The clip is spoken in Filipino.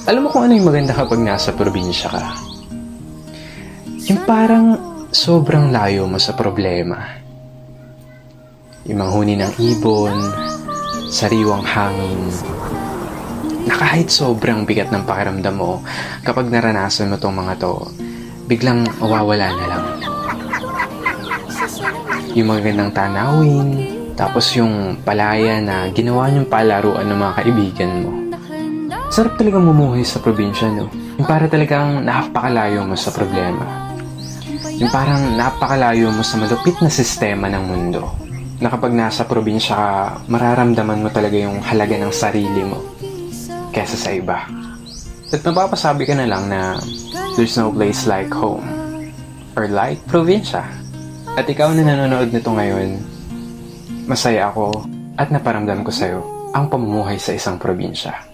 Alam mo kung ano yung maganda kapag nasa probinsya ka? Yung parang sobrang layo mo sa problema. Yung manghuni ng ibon, sariwang hangin, na kahit sobrang bigat ng pakiramdam mo, kapag naranasan mo tong mga to, biglang mawawala na lang. Yung magandang tanawin, tapos yung palaya na ginawa niyong palaruan ng mga kaibigan mo. Sarap talagang mumuhay sa probinsya, no? Yung para talagang napakalayo mo sa problema. Yung parang napakalayo mo sa malupit na sistema ng mundo. Na kapag nasa probinsya ka, mararamdaman mo talaga yung halaga ng sarili mo kesa sa iba. At mapapasabi ka na lang na there's no place like home or like probinsya. At ikaw na nanonood nito ngayon, masaya ako at naparamdam ko sa'yo ang pamumuhay sa isang probinsya.